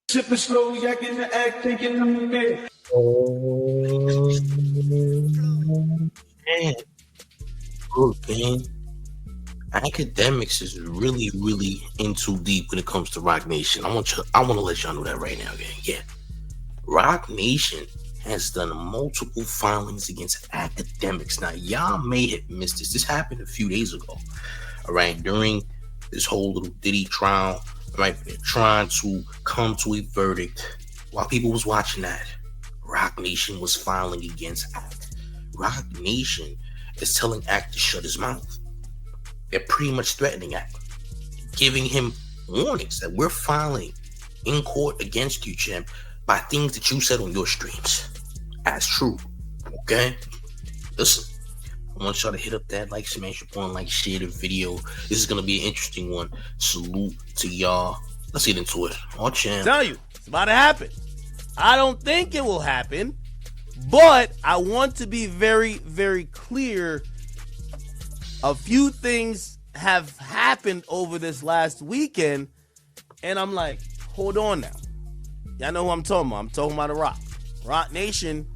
Sipping slow, yakking the act, thinking I'm there. Oh, man. Look, man. Akademiks is really, really in too deep when it comes to Roc Nation. I want to let y'all know that right now, gang. Yeah. Roc Nation has done multiple filings against Akademiks. Now, y'all may have missed this. This happened a few days ago. All right, during this whole little Diddy trial, right, trying to come to a verdict. While people was watching that, Roc Nation was filing against Act. Roc Nation is telling Act to shut his mouth. They're pretty much threatening Act, giving him warnings that we're filing in court against you, champ, by things that you said on your streams. That's true. Okay? Listen, I want y'all to hit up that like, smash your point, like, share the video. This is gonna be an interesting one. Salute to y'all. Let's get into it. Oh, champ. Tell you, it's about to happen. I don't think it will happen, but I want to be very, very clear. A few things have happened over this last weekend, and I'm like, hold on now. Y'all know who I'm talking about. I'm talking about the Roc Nation.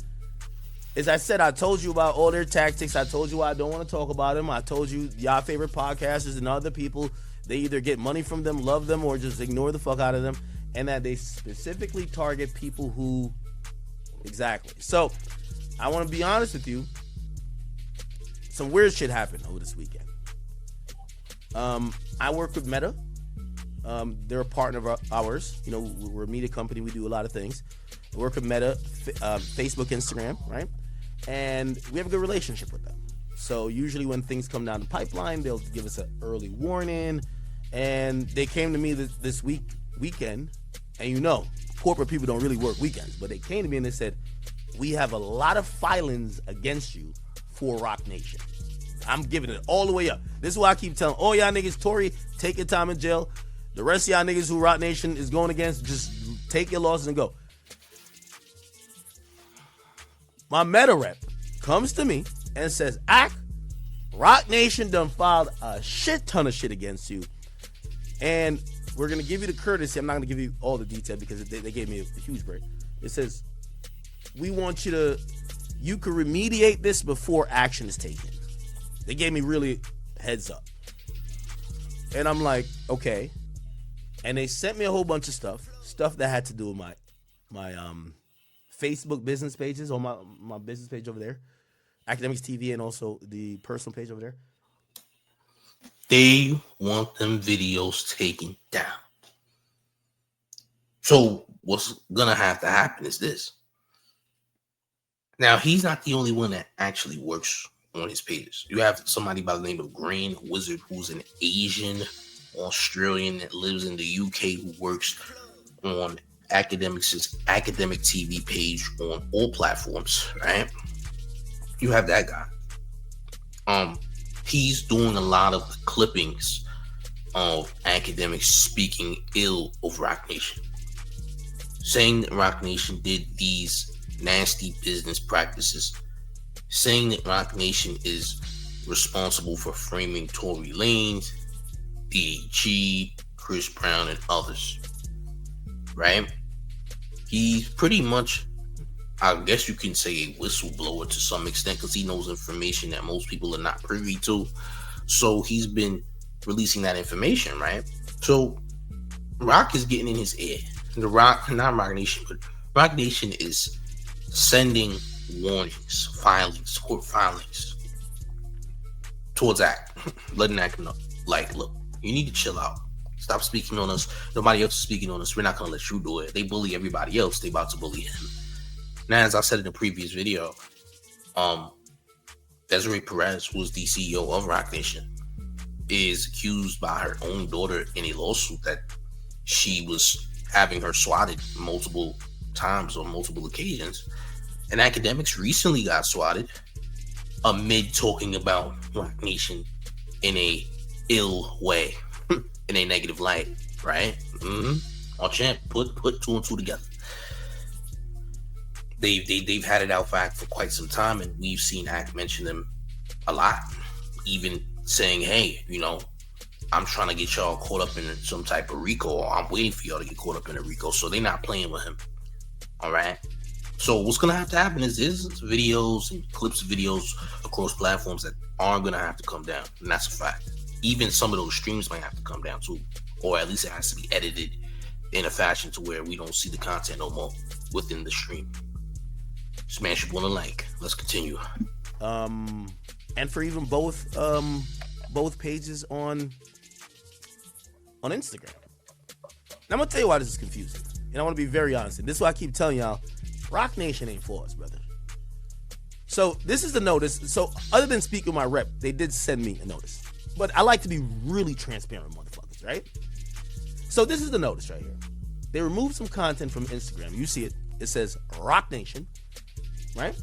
As I said, I told you about all their tactics. I told you I don't want to talk about them. I told you y'all favorite podcasters and other people, they either get money from them, love them, or just ignore the fuck out of them, and that they specifically target people who... Exactly. So, I want to be honest with you. Some weird shit happened over this weekend. I work with Meta. They're a partner of ours. You know, we're a media company. We do a lot of things. We work with Meta, Facebook, Instagram, right? And we have a good relationship with them. So usually when things come down the pipeline, they'll give us an early warning. And they came to me this weekend. And you know, corporate people don't really work weekends. But they came to me and they said, we have a lot of filings against you for Roc Nation. I'm giving it all the way up. This is why I keep telling all y'all niggas, Tory, take your time in jail. The rest of y'all niggas who Roc Nation is going against, just take your losses and go. My Meta rep comes to me and says, Roc Nation done filed a shit ton of shit against you. And we're going to give you the courtesy. I'm not going to give you all the detail because they gave me a huge break. It says, we want you could remediate this before action is taken. They gave me really heads up. And I'm like, okay. And they sent me a whole bunch of stuff that had to do with my Facebook business pages on my business page over there, Akademiks TV, and also the personal page over there. They want them videos taken down. So what's gonna have to happen is this. Now, he's not the only one that actually works on his pages. You have somebody by the name of Green Wizard, who's an Asian Australian that lives in the UK, who works on Akademiks' Academic TV page on all platforms, right? You have that guy. He's doing a lot of clippings of Akademiks speaking ill of Roc Nation, saying that Roc Nation did these nasty business practices, saying that Roc Nation is responsible for framing Tory Lanez, DG, Chris Brown, and others, right? He's pretty much, I guess you can say, a whistleblower to some extent, because he knows information that most people are not privy to. So he's been releasing that information, right? So Roc is getting in his ear. Not Roc Nation, but Roc Nation is sending warnings, filings, court filings towards Act, letting Act know, like, look, you need to chill out. Stop speaking on us. Nobody else is speaking on us. We're not going to let you do it. They bully everybody else. They about to bully him. Now, as I said in the previous video, Desiree Perez, who is the CEO of Roc Nation, is accused by her own daughter in a lawsuit that she was having her swatted multiple times on multiple occasions. And Akademiks recently got swatted amid talking about Roc Nation in a ill way, in a negative light, right? Our champ, put two and two together. They've had it out for Act for quite some time, and we've seen Act mention them a lot, even saying, hey, you know, I'm trying to get y'all caught up in some type of RICO, or I'm waiting for y'all to get caught up in a RICO, so they're not playing with him. All right. So what's gonna have to happen is there's videos and clips of videos across platforms that aren't gonna have to come down, and that's a fact. Even some of those streams might have to come down too, or at least it has to be edited in a fashion to where we don't see the content no more within the stream. Smash up on the like. Let's continue. And for even both pages on Instagram. Now I'm gonna tell you why this is confusing, and I want to be very honest. And this is why I keep telling y'all, Roc Nation ain't for us, brother. So this is the notice. So other than speaking with my rep, they did send me a notice, but I like to be really transparent with motherfuckers, right? So this is the notice right here. They removed some content from Instagram. You see it. It says Roc Nation, right?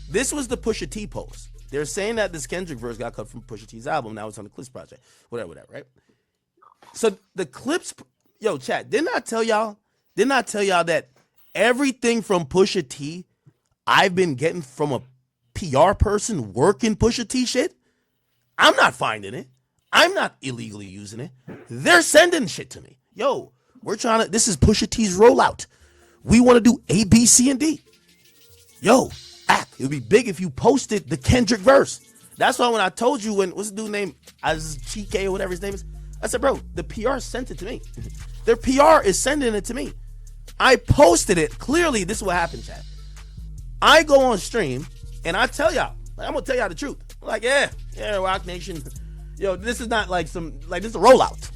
This was the Pusha T post. They're saying that this Kendrick verse got cut from Pusha T's album. Now it's on the Clips project. Whatever, right? So the Clips, yo, chat, didn't I tell y'all that everything from Pusha T I've been getting from a PR person working Pusha T shit? I'm not finding it. I'm not illegally using it. They're sending shit to me. Yo, this is Pusha T's rollout. We want to do A, B, C, and D. Yo, it would be big if you posted the Kendrick verse. That's why when I told you what's the dude name? Chike or whatever his name is. I said, bro, the PR sent it to me. Their PR is sending it to me. I posted it. Clearly, this is what happened, chat. I go on stream and I tell y'all, I'm gonna tell y'all the truth. I'm like, yeah, Roc Nation. Yo, this is not this is a rollout.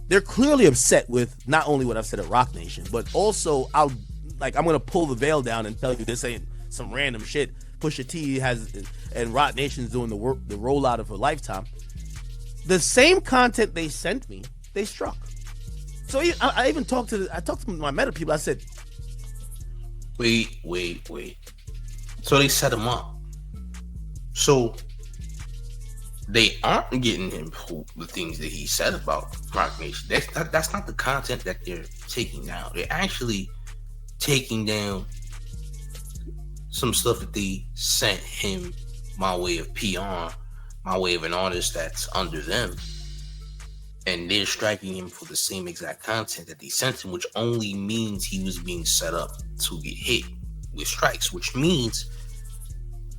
They're clearly upset with not only what I've said at Roc Nation, but also I'm gonna pull the veil down and tell you this ain't some random shit. Pusha T and Roc Nation's doing the rollout of a lifetime. The same content they sent me, they struck. So I even talked to my meta people. I said, wait. So they set him up. So they aren't getting him the things that he said about Roc Nation. That's not the content that they're taking down. They're actually taking down some stuff that they sent him my way of PR, my way of an artist that's under them. And they're striking him for the same exact content that they sent him, which only means he was being set up to get hit with strikes, which means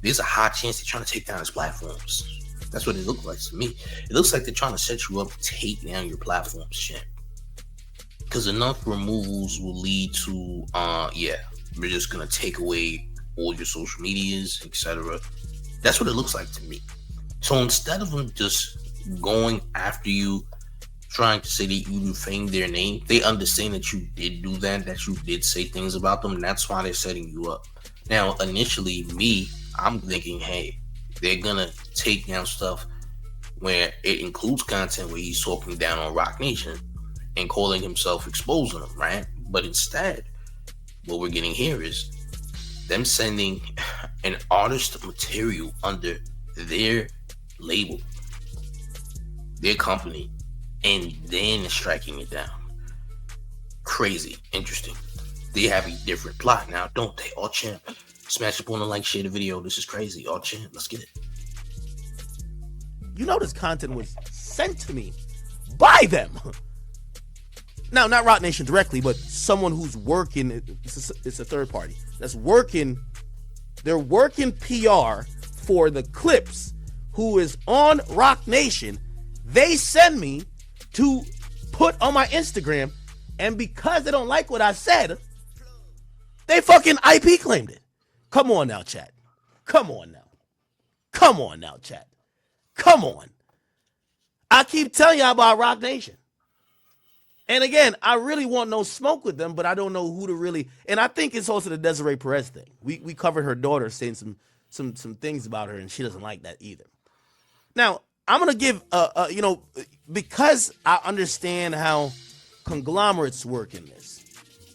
there's a high chance they're trying to take down his platforms. That's what it looks like to me. It looks like they're trying to set you up to take down your platforms, champ. Because enough removals will lead to, we're just going to take away all your social medias, etc. That's what it looks like to me. So instead of them just going after you, trying to say that you defamed their name, they understand that you did do that you did say things about them, and that's why they're setting you up. Now, initially, I'm thinking, hey, they're gonna take down stuff where it includes content where he's talking down on Roc Nation and calling himself exposing them, right? But instead, what we're getting here is them sending an artist material under their label, their company, and then striking it down. Crazy. Interesting. They have a different plot now, don't they? All champ. Smash up on the like, share the video. This is crazy. All champ. Let's get it. You know this content was sent to me by them. Now, not Roc Nation directly, but someone who's working. It's a third party that's working. They're working PR for the Clips, who is on Roc Nation. They send me to put on my Instagram, and because they don't like what I said, they fucking IP claimed it. Come on now, chat. Come on now, chat. Come on. I keep telling y'all about Roc Nation. And again, I really want no smoke with them, but I don't know who to really. And I think it's also the Desiree Perez thing. We covered her daughter saying some things about her, and she doesn't like that either. Now, I'm gonna give because I understand how conglomerates work in this.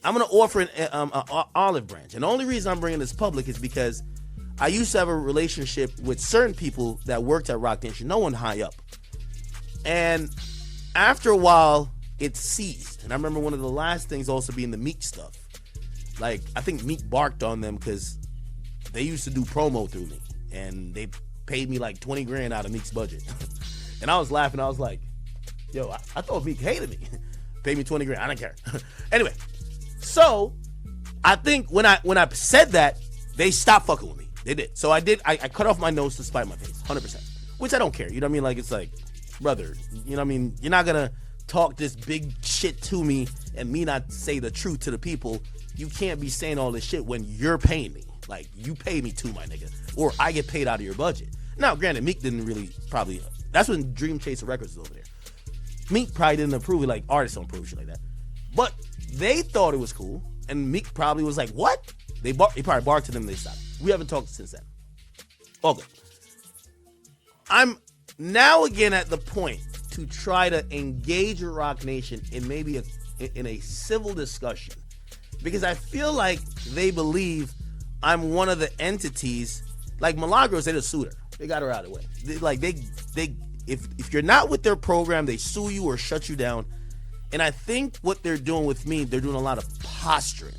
I'm gonna offer an olive branch, and the only reason I'm bringing this public is because I used to have a relationship with certain people that worked at Roc Nation, no one high up, and after a while, it ceased. And I remember one of the last things also being the Meek stuff. Like, I think Meek barked on them because they used to do promo through me, and they paid me like 20 grand out of Meek's budget. And I was laughing. I was like, yo, I thought Meek hated me. Pay me 20 grand. I don't care. Anyway, so I think when I said that, they stopped fucking with me. They did. So I cut off my nose to spite my face, 100%. Which I don't care. You know what I mean? Like, it's like, brother, you know what I mean? You're not gonna talk this big shit to me and me not say the truth to the people. You can't be saying all this shit when you're paying me. Like, you pay me too, my nigga. Or I get paid out of your budget. Now, granted, Meek didn't really probably... That's when Dream Chaser Records was over there. Meek probably didn't approve it, like artists don't approve shit like that. But they thought it was cool. And Meek probably was like, what? He probably barked to them and they stopped. We haven't talked since then. All good. I'm now again at the point to try to engage with Roc Nation in maybe in a civil discussion, because I feel like they believe I'm one of the entities. Like Milagros, they just sued her. They got her out of the way. If you're not with their program, they sue you or shut you down. And I think what they're doing with me, they're doing a lot of posturing.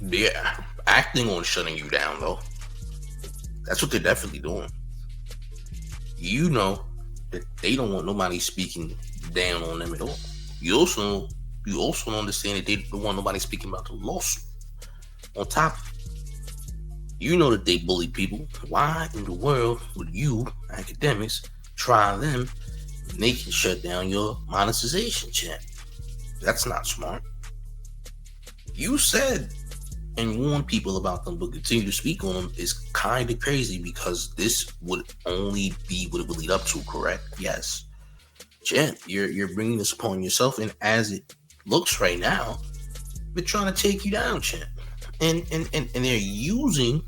Yeah, acting on shutting you down though. That's what they're definitely doing. You know that they don't want nobody speaking down on them at all. You also understand that they don't want nobody speaking about the lawsuit. On top of it, you know that they bully people. Why in the world would you, Akademiks, try them and they can shut down your monetization channel? That's not smart. You said and warn people about them, but continue to speak on them is kind of crazy, because this would only be what it would lead up to, correct? Yes. Champ, you're bringing this upon yourself, and as it looks right now, they're trying to take you down, champ. And they're using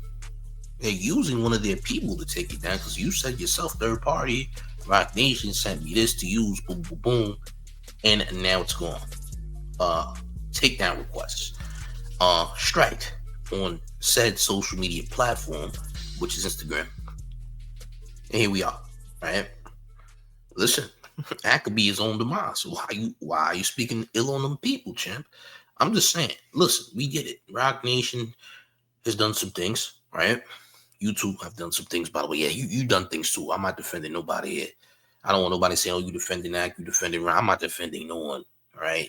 one of their people to take you down, because you said yourself, third party, Roc Nation sent me this to use, boom, boom, boom, and now it's gone. Takedown requests. Strike on said social media platform, which is Instagram. And here we are, right? Listen, that could be his own demise. So why are you speaking ill on them people, champ? I'm just saying, listen, we get it. Roc Nation has done some things, right? You two have done some things, by the way. Yeah, you done things too. I'm not defending nobody here. I don't want nobody saying, oh, you defending that, you defending Ron. I'm not defending no one, right?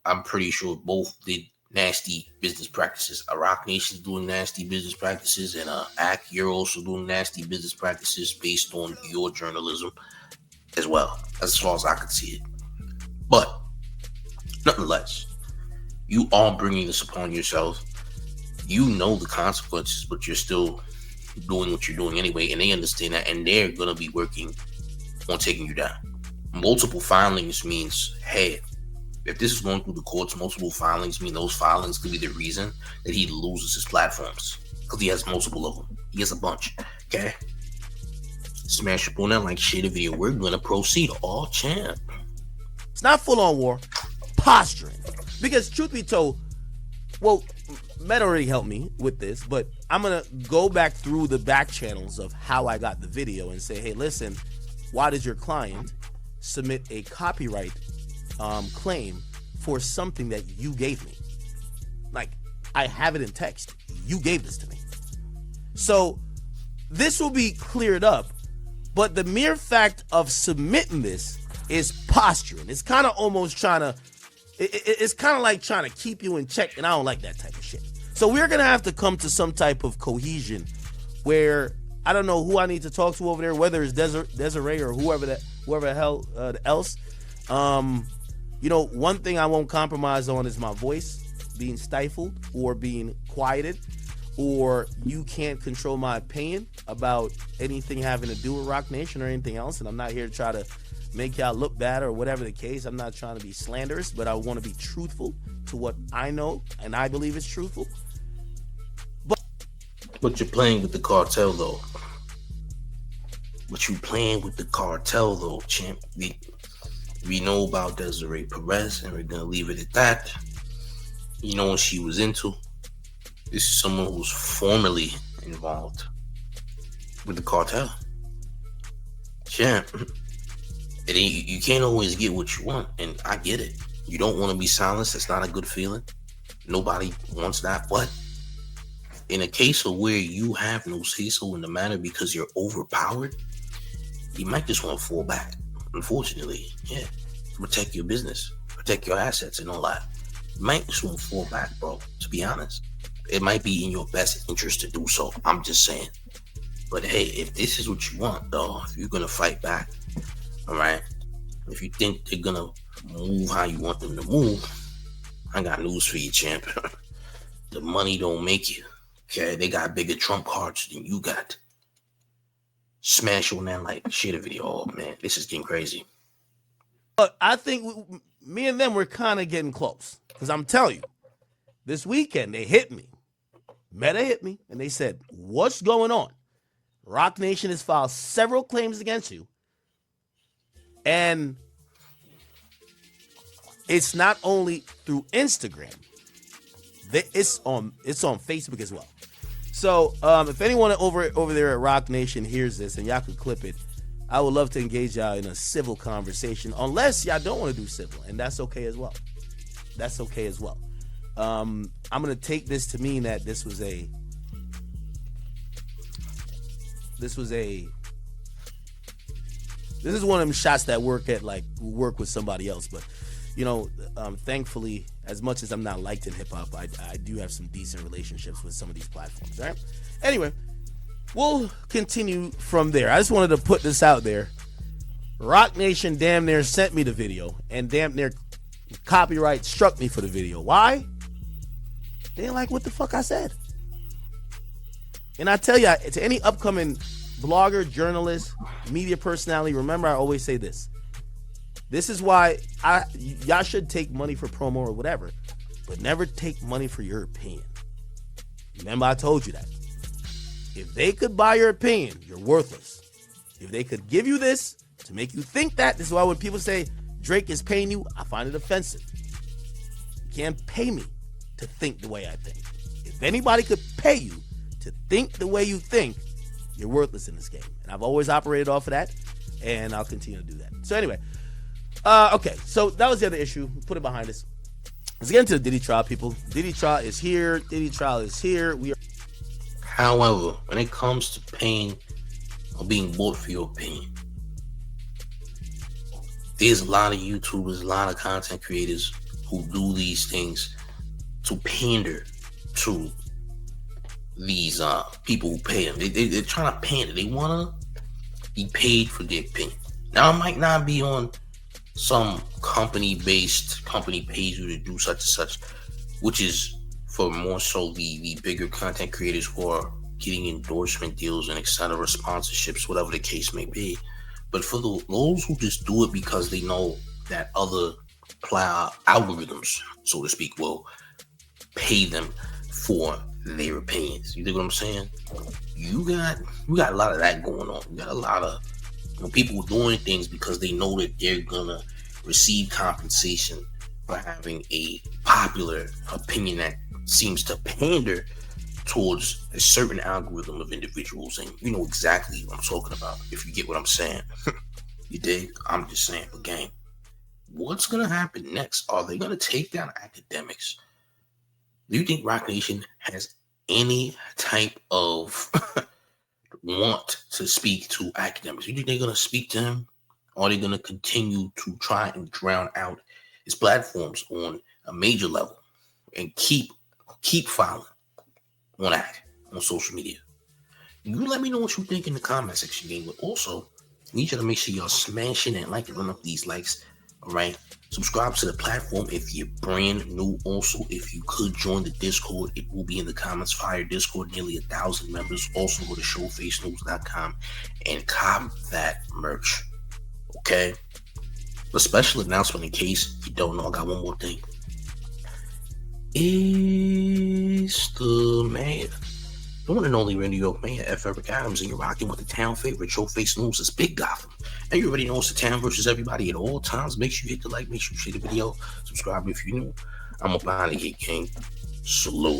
I'm pretty sure both did nasty business practices. Roc Nation's doing nasty business practices, and you're also doing nasty business practices based on your journalism as well, as far as I can see it. But nonetheless, you are bringing this upon yourself. You know the consequences, but you're still doing what you're doing anyway, and they understand that, and they're going to be working on taking you down. Multiple filings means, hey, if this is going through the courts, multiple filings mean those filings could be the reason that he loses his platforms, because he has multiple of them. He has a bunch. Okay? Smash up on that like shit video. We're going to proceed. All champ. It's not full-on war. Posturing. Because truth be told, well, Matt already helped me with this, but I'm going to go back through the back channels of how I got the video and say, hey, listen, why does your client submit a copyright claim for something that you gave me? Like, I have it in text. You gave this to me. So this will be cleared up, but the mere fact of submitting this is posturing. It's kind of almost trying to, it's kind of like trying to keep you in check, and I don't like that type of shit. So we're going to have to come to some type of cohesion where I don't know who I need to talk to over there, whether it's Desiree or whoever the hell else. You know, one thing I won't compromise on is my voice being stifled or being quieted, or you can't control my opinion about anything having to do with Roc Nation or anything else. And I'm not here to try to make y'all look bad or whatever the case. I'm not trying to be slanderous, but I want to be truthful to what I know and I believe is truthful. But you're playing with the cartel, though. Champ. We know about Desiree Perez, and we're going to leave it at that. You know what she was into. This is someone who's formerly involved with the cartel. Champ. You can't always get what you want, and I get it. You don't want to be silenced. That's not a good feeling. Nobody wants that. But in a case of where you have no say-so in the matter because you're overpowered, you might just want to fall back. Unfortunately, yeah. Protect your business, protect your assets and all that. You might just want to fall back, bro, to be honest. It might be in your best interest to do so. I'm just saying. But hey, if this is what you want, though, if you're going to fight back, all right, if you think they're going to move how you want them to move, I got news for you, champ. The money don't make you. Okay, they got bigger trump cards than you got. Smash on that like share the video. Oh, man, this is getting crazy. But I think me and them were kind of getting close. Because I'm telling you, this weekend they hit me. Meta hit me, and they said, what's going on? Roc Nation has filed several claims against you. And it's not only through Instagram. It's on Facebook as well. So if anyone over there at Roc Nation hears this and y'all could clip it, I would love to engage y'all in a civil conversation, unless y'all don't want to do civil, and that's okay as well. That's okay as well. I'm going to take this to mean that this is one of them shots that work with somebody else. But, thankfully, as much as I'm not liked in hip hop, I do have some decent relationships with some of these platforms. All right. Anyway, we'll continue from there. I just wanted to put this out there. Roc Nation damn near sent me the video and damn near copyright struck me for the video. Why? They didn't like what the fuck I said. And I tell you, to any upcoming blogger, journalist, media personality, remember I always say this. This is why y'all should take money for promo or whatever, but never take money for your opinion. Remember I told you that. If they could buy your opinion, you're worthless. If they could give you this to make you think that, this is why when people say Drake is paying you, I find it offensive. You can't pay me to think the way I think. If anybody could pay you to think the way you think, you're worthless in this game. And I've always operated off of that, and I'll continue to do that. So anyway, okay, so that was the other issue. Put it behind us. Let's get into the Diddy trial, people. Diddy trial is here. Diddy trial is here. However, when it comes to paying or being bought for your opinion, there's a lot of YouTubers, a lot of content creators who do these things to pander to these people who pay them. They're trying to pander. They want to be paid for their opinion. Now, it might not be on some company pays you to do such and such, which is for more so the bigger content creators who are getting endorsement deals and etc., sponsorships, whatever the case may be. But for those who just do it because they know that other algorithms, so to speak, will pay them for their opinions. You dig what I'm saying? You got a lot of that going on. You got a lot of people doing things because they know that they're gonna receive compensation for having a popular opinion that seems to pander towards a certain algorithm of individuals, and you know exactly what I'm talking about if you get what I'm saying. You dig? I'm just saying, but gang, what's gonna happen next? Are they gonna take down Akademiks? Do you think Roc Nation has any type of want to speak to Akademiks? Do you think they're gonna speak to him? Or are they gonna continue to try and drown out his platforms on a major level and keep filing on social media? You let me know what you think in the comment section, gang. But also, I need you to make sure y'all smashing and run up these likes. All right. Subscribe to the platform if you're brand new. Also, if you could join the Discord, it will be in the comments. Fire Discord, nearly 1,000 members. Also, go to showfacenews.com and cop that merch. Okay. A special announcement in case you don't know. I got one more thing. It's the mayor, the one and only New York Mayor, F. Eric Adams, and you're rocking with the town favorite, Show Face News. It's Big Gotham. And you already know it's the town versus everybody at all times. Make sure you hit the like, make sure you share the video, subscribe if you're new. I'm up behind the gate, king. Salute.